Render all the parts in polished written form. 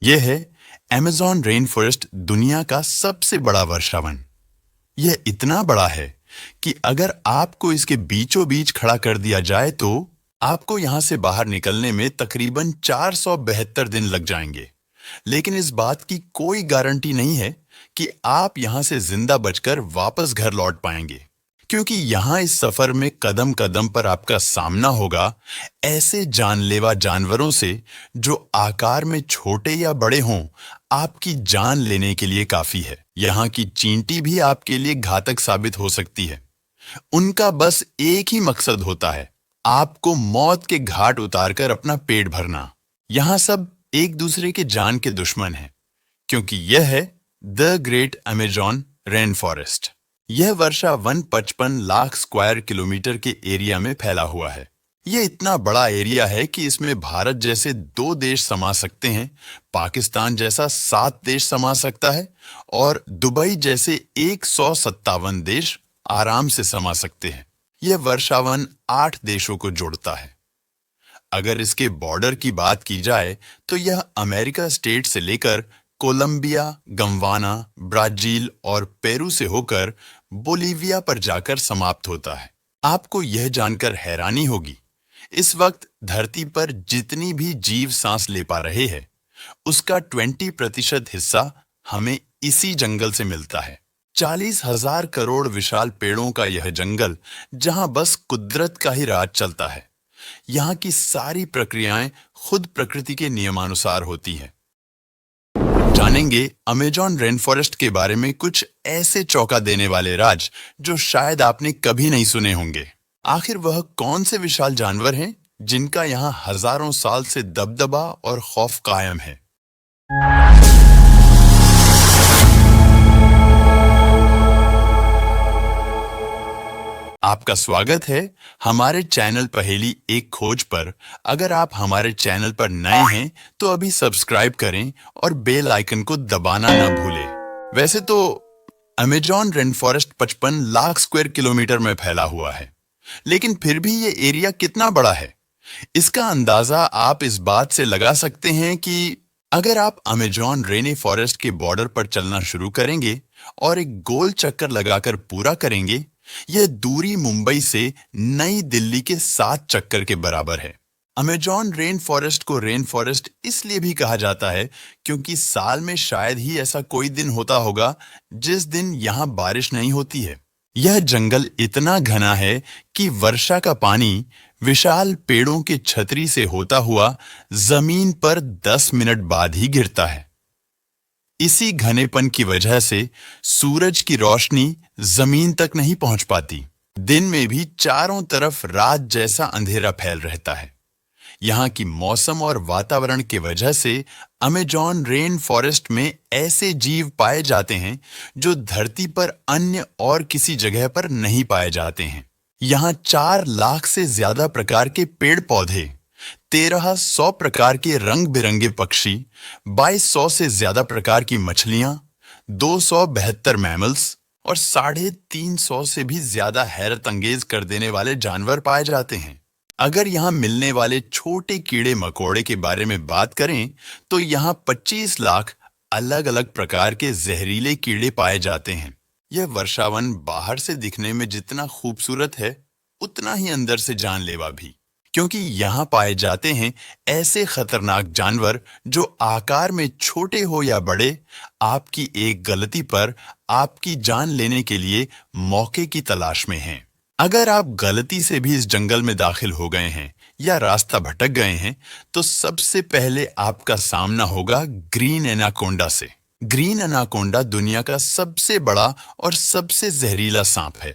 यह है Amazon rain forest, दुनिया का सबसे बड़ा वर्षावन। यह इतना बड़ा है कि अगर आपको इसके बीचों बीच खड़ा कर दिया जाए तो आपको यहां से बाहर निकलने में तकरीबन 472 दिन लग जाएंगे। लेकिन इस बात की कोई गारंटी नहीं है कि आप यहां से जिंदा बचकर वापस घर लौट पाएंगे, क्योंकि यहां इस सफर में कदम कदम पर आपका सामना होगा ऐसे जानलेवा जानवरों से जो आकार में छोटे या बड़े हों, आपकी जान लेने के लिए काफी है। यहाँ की चींटी भी आपके लिए घातक साबित हो सकती है। उनका बस एक ही मकसद होता है, आपको मौत के घाट उतारकर अपना पेट भरना। यहाँ सब एक दूसरे के जान के दुश्मन हैं, क्योंकि यह है the great Amazon rain forest. यह वर्षा वन 55 लाख स्क्वायर किलोमीटर के एरिया में फैला हुआ है। यह इतना बड़ा एरिया है कि इसमें भारत जैसे 2 देश समा सकते हैं, पाकिस्तान जैसा 7 देश समा सकता है और दुबई जैसे 157 देश आराम से समा सकते हैं। यह वर्षावन 8 देशों को जोड़ता है। अगर इसके बॉर्डर की बात की जाए तो यह अमेरिका स्टेट से लेकर कोलंबिया, गंवाना, ब्राजील और पेरू से होकर बोलीविया पर जाकर समाप्त होता है। आपको यह जानकर हैरानी होगी, इस वक्त धरती पर जितनी भी जीव सांस ले पा रहे हैं, उसका 20% हिस्सा हमें इसी जंगल से मिलता है। 40,000 करोड़ विशाल पेड़ों का यह जंगल, जहां बस कुदरत का ही राज चलता है। यहाँ की सारी प्रक्रियाएं खुद प्रकृति के नियमानुसार होती हैं। जानेंगे अमेज़न रेन फॉरेस्ट के बारे में कुछ ऐसे चौंका देने वाले राज जो शायद आपने कभी नहीं सुने होंगे। आखिर वह कौन से विशाल जानवर हैं जिनका यहाँ हजारों साल से दबदबा और खौफ कायम है? आपका स्वागत है हमारे चैनल पहेली एक खोज पर। अगर आप हमारे चैनल पर नए हैं तो अभी सब्सक्राइब करें और बेल आइकन को दबाना न भूलें। वैसे तो Amazon rain forest 55 lakh square kilometre में फैला हुआ है, लेकिन फिर भी ये एरिया कितना बड़ा है, इसका अंदाजा आप इस बात से लगा सकते हैं कि अगर आप अमेज़न रेन फॉरेस्ट के बॉर्डर पर चलना शुरू करेंगे और एक गोल चक्कर लगाकर पूरा करेंगे, यह दूरी मुंबई से नई दिल्ली के 7 चक्कर के बराबर है। अमेज़न रेन फॉरेस्ट को रेन फॉरेस्ट इसलिए भी कहा जाता है क्योंकि साल में शायद ही ऐसा कोई दिन होता होगा जिस दिन यहाँ बारिश नहीं होती है। यह जंगल इतना घना है कि वर्षा का पानी विशाल पेड़ों के छतरी से होता हुआ जमीन पर 10 मिनट बाद ही गिरता है। इसी घनेपन की वजह से सूरज की रोशनी जमीन तक नहीं पहुंच पाती। दिन में भी चारों तरफ रात जैसा अंधेरा फैल रहता है। यहाँ की मौसम और वातावरण की वजह से अमेज़न रेन फॉरेस्ट में ऐसे जीव पाए जाते हैं जो धरती पर अन्य और किसी जगह पर नहीं पाए जाते हैं। यहाँ 4 लाख से ज्यादा प्रकार के पेड़ पौधे, 1300 प्रकार के रंग बिरंगे पक्षी, 2200 से ज्यादा प्रकार की मछलियां, 272 मैमल्स और 350 से भी ज्यादा हैरत अंगेज कर देने वाले जानवर पाए जाते हैं। अगर यहाँ मिलने वाले छोटे कीड़े मकोड़े के बारे में बात करें तो यहाँ 25 लाख अलग अलग प्रकार के जहरीले कीड़े पाए जाते हैं। यह वर्षावन बाहर से दिखने में जितना खूबसूरत है, उतना ही अंदर से जानलेवा भी, क्योंकि यहाँ पाए जाते हैं ऐसे खतरनाक जानवर जो आकार में छोटे हो या बड़े, आपकी एक गलती पर आपकी जान लेने के लिए मौके की तलाश में हैं। अगर आप गलती से भी इस जंगल में दाखिल हो गए हैं या रास्ता भटक गए हैं तो सबसे पहले आपका सामना होगा ग्रीन एनाकोंडा से। ग्रीन एनाकोंडा दुनिया का सबसे बड़ा और सबसे जहरीला सांप है,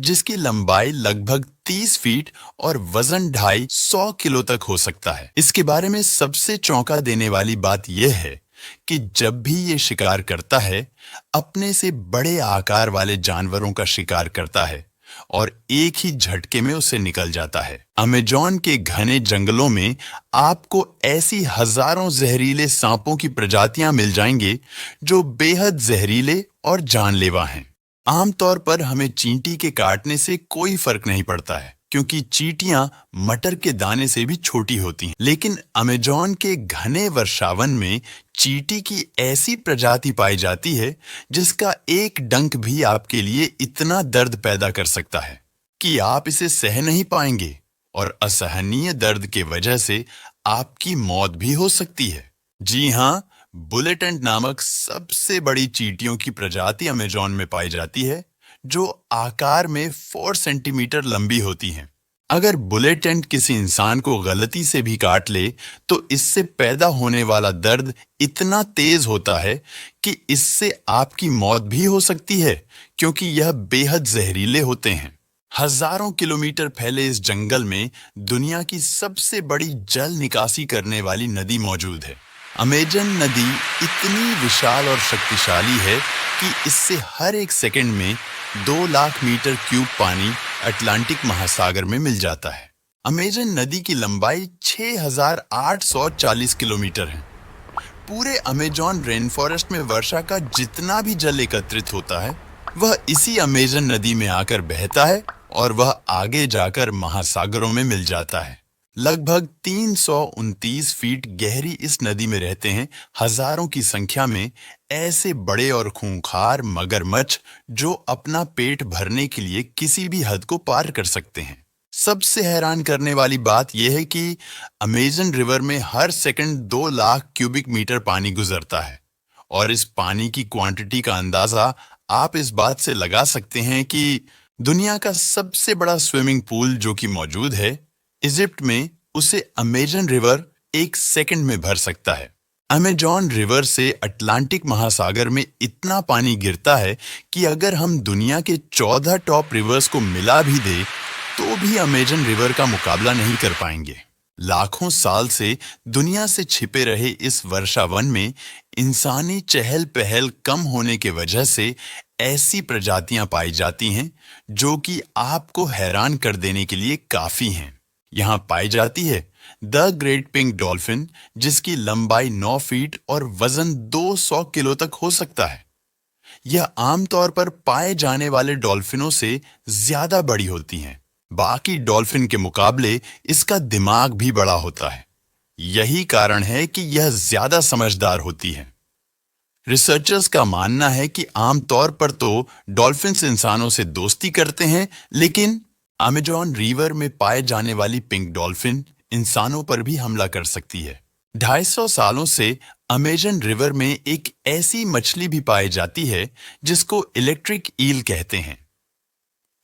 जिसकी लंबाई लगभग 30 फीट और वजन 250 किलो तक हो सकता है। इसके बारे में सबसे चौंका देने वाली बात यह है कि जब भी ये शिकार करता है, अपने से बड़े आकार वाले जानवरों का शिकार करता है और एक ही झटके में उसे निकल जाता है। अमेज़न के घने जंगलों में आपको ऐसी हजारों जहरीले सांपों की प्रजातियां मिल जाएंगे जो बेहद जहरीले और जानलेवा हैं। आमतौर पर हमें चींटी के काटने से कोई फर्क नहीं पड़ता है, क्योंकि चींटियां मटर के दाने से भी छोटी होती हैं। लेकिन अमेजोन के घने वर्षावन में चींटी की ऐसी प्रजाति पाई जाती है जिसका एक डंक भी आपके लिए इतना दर्द पैदा कर सकता है कि आप इसे सह नहीं पाएंगे और असहनीय दर्द के वजह से आपकी मौत भी हो सकती है। जी हाँ, बुलेट एंट नामक सबसे बड़ी चींटियों की प्रजाति अमेजोन में पाई जाती है, जो आकार में 4 सेंटीमीटर लंबी होती हैं। अगर बुलेट एंट किसी इंसान को गलती से भी काट ले तो इससे पैदा होने वाला दर्द इतना तेज होता है कि इससे आपकी मौत भी हो सकती है, क्योंकि यह बेहद जहरीले होते हैं। हजारों किलोमीटर फैले इस जंगल में दुनिया की सबसे बड़ी जल निकासी करने वाली नदी मौजूद है। अमेजन नदी इतनी विशाल और शक्तिशाली है कि इससे हर एक सेकंड में 2 लाख मीटर क्यूब पानी अटलांटिक महासागर में मिल जाता है। अमेजन नदी की लंबाई 6,840 किलोमीटर है। पूरे अमेजन रेन फॉरेस्ट में वर्षा का जितना भी जल एकत्रित होता है वह इसी अमेजन नदी में आकर बहता है और वह आगे जाकर महासागरों में मिल जाता है। लगभग 329 फीट गहरी इस नदी में रहते हैं हजारों की संख्या में ऐसे बड़े और खूंखार मगरमच्छ जो अपना पेट भरने के लिए किसी भी हद को पार कर सकते हैं। सबसे हैरान करने वाली बात यह है कि अमेजन रिवर में हर सेकंड 2 लाख क्यूबिक मीटर पानी गुजरता है और इस पानी की क्वांटिटी का अंदाजा आप इस बात से लगा सकते हैं कि दुनिया का सबसे बड़ा स्विमिंग पूल जो कि मौजूद है इजिप्ट में, उसे अमेजन रिवर 1 सेकंड में भर सकता है। अमेजन रिवर से अटलांटिक महासागर में इतना पानी गिरता है कि अगर हम दुनिया के 14 टॉप रिवर्स को मिला भी दे तो भी अमेजन रिवर का मुकाबला नहीं कर पाएंगे। लाखों साल से दुनिया से छिपे रहे इस वर्षावन में इंसानी चहल पहल कम होने के वजह से ऐसी प्रजातियां पाई जाती हैं जो कि आपको हैरान कर देने के लिए काफी हैं। यहाँ पाई जाती है द ग्रेट पिंक डॉल्फिन, जिसकी लंबाई 9 फीट और वजन 200 किलो तक हो सकता है। यह आमतौर पर पाए जाने वाले डॉल्फिनों से ज्यादा बड़ी होती हैं। बाकी डॉल्फिन के मुकाबले इसका दिमाग भी बड़ा होता है। यही कारण है कि यह ज्यादा समझदार होती है। रिसर्चर्स का मानना है कि आमतौर पर तो डॉल्फिन्स इंसानों से दोस्ती करते हैं, लेकिन अमेजन रिवर में पाए जाने वाली पिंक डॉल्फिन इंसानों पर भी हमला कर सकती है। 250 सालों से अमेजन रिवर में एक ऐसी मछली भी पाई जाती है जिसको इलेक्ट्रिक ईल कहते हैं।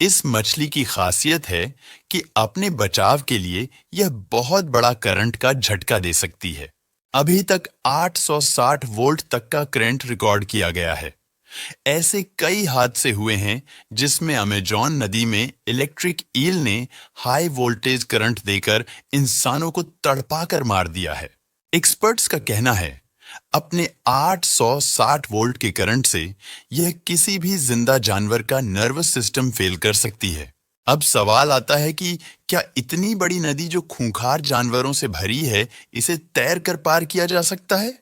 इस मछली की खासियत है कि अपने बचाव के लिए यह बहुत बड़ा करंट का झटका दे सकती है। अभी तक 860 वोल्ट तक का करंट रिकॉर्ड किया गया है। ऐसे कई हादसे हुए हैं जिसमें अमेजन नदी में इलेक्ट्रिक ईल ने हाई वोल्टेज करंट देकर इंसानों को तड़पाकर मार दिया है। एक्सपर्ट्स का कहना है अपने 860 वोल्ट के करंट से यह किसी भी जिंदा जानवर का नर्वस सिस्टम फेल कर सकती है। अब सवाल आता है कि क्या इतनी बड़ी नदी जो खूंखार जानवरों से भरी है, इसे तैर कर पार किया जा सकता है?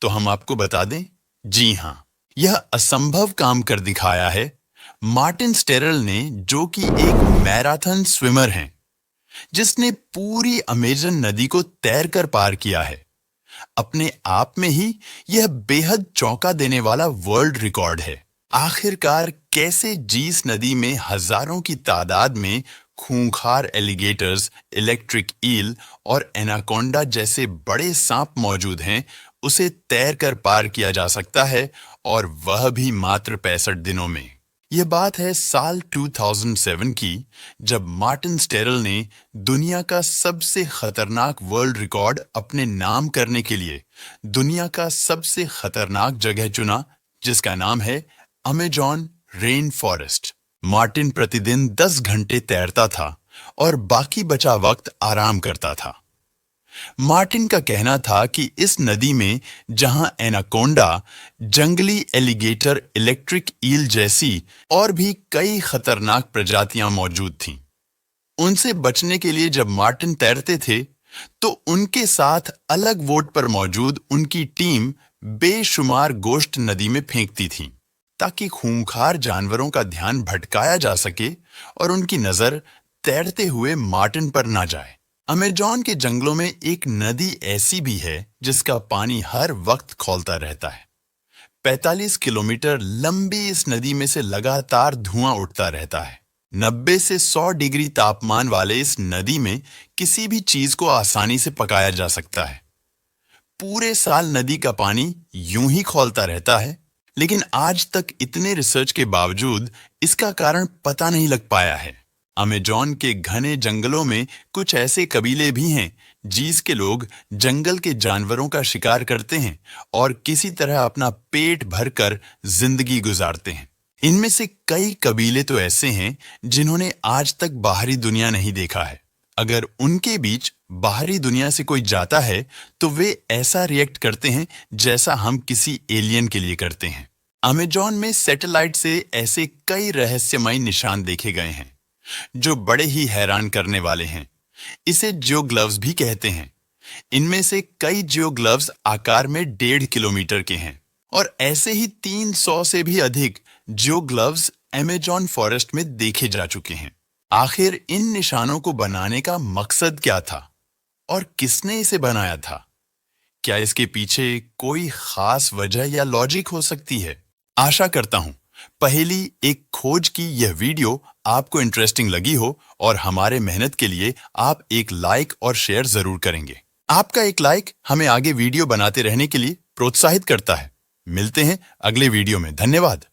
तो हम आपको बता दें, जी हां, यह असंभव काम कर दिखाया है मार्टिन स्टेरल ने, जो कि एक मैराथन स्विमर हैं, जिसने पूरी अमेजन नदी को तैर कर पार किया है। अपने आप में ही यह बेहद चौंका देने वाला वर्ल्ड रिकॉर्ड है। आखिरकार कैसे जीस नदी में हजारों की तादाद में खूंखार एलिगेटर्स, इलेक्ट्रिक ईल और एनाकोंडा जैसे बड़े सांप मौजूद हैं, उसे तैर कर पार किया जा सकता है, और वह भी मात्र 65 दिनों में। यह बात है साल 2007 की, जब मार्टिन स्टेरल ने दुनिया का सबसे खतरनाक वर्ल्ड रिकॉर्ड अपने नाम करने के लिए दुनिया का सबसे खतरनाक जगह चुना, जिसका नाम है अमेजन रेन फॉरेस्ट। मार्टिन प्रतिदिन 10 घंटे तैरता था और बाकी बचा वक्त आराम करता था। मार्टिन का कहना था कि इस नदी में जहां एनाकोंडा, जंगली एलिगेटर, इलेक्ट्रिक ईल जैसी और भी कई खतरनाक प्रजातियां मौजूद थीं, उनसे बचने के लिए जब मार्टिन तैरते थे तो उनके साथ अलग वोट पर मौजूद उनकी टीम बेशुमार गोश्त नदी में फेंकती थी, ताकि खूंखार जानवरों का ध्यान भटकाया जा सके और उनकी नजर तैरते हुए मार्टिन पर ना जाए। अमेज़न के जंगलों में एक नदी ऐसी भी है जिसका पानी हर वक्त खौलता रहता है। 45 किलोमीटर लंबी इस नदी में से लगातार धुआं उठता रहता है। 90 से 100 डिग्री तापमान वाले इस नदी में किसी भी चीज को आसानी से पकाया जा सकता है। पूरे साल नदी का पानी यूं ही खौलता रहता है, लेकिन आज तक इतने रिसर्च के बावजूद इसका कारण पता नहीं लग पाया है। अमेज़न के घने जंगलों में कुछ ऐसे कबीले भी हैं जिसके लोग जंगल के जानवरों का शिकार करते हैं और किसी तरह अपना पेट भरकर जिंदगी गुजारते हैं। इनमें से कई कबीले तो ऐसे हैं जिन्होंने आज तक बाहरी दुनिया नहीं देखा है। अगर उनके बीच बाहरी दुनिया से कोई जाता है तो वे ऐसा रिएक्ट करते हैं जैसा हम किसी एलियन के लिए करते हैं। अमेज़न में सैटेलाइट से ऐसे कई रहस्यमय निशान देखे गए हैं जो बड़े ही हैरान करने वाले हैं। इसे जियोग्लव्स भी कहते हैं। इनमें से कई जियोग्लव्स आकार में 1.5 किलोमीटर के हैं और ऐसे ही 300 से भी अधिक जियोग्लव्स अमेज़न फॉरेस्ट में देखे जा चुके हैं। आखिर इन निशानों को बनाने का मकसद क्या था और किसने इसे बनाया था? क्या इसके पीछे कोई खास वजह या लॉजिक हो सकती है? आशा करता हूं पहली एक खोज की यह वीडियो आपको इंटरेस्टिंग लगी हो और हमारे मेहनत के लिए आप एक लाइक और शेयर जरूर करेंगे। आपका एक लाइक हमें आगे वीडियो बनाते रहने के लिए प्रोत्साहित करता है। मिलते हैं अगले वीडियो में। धन्यवाद।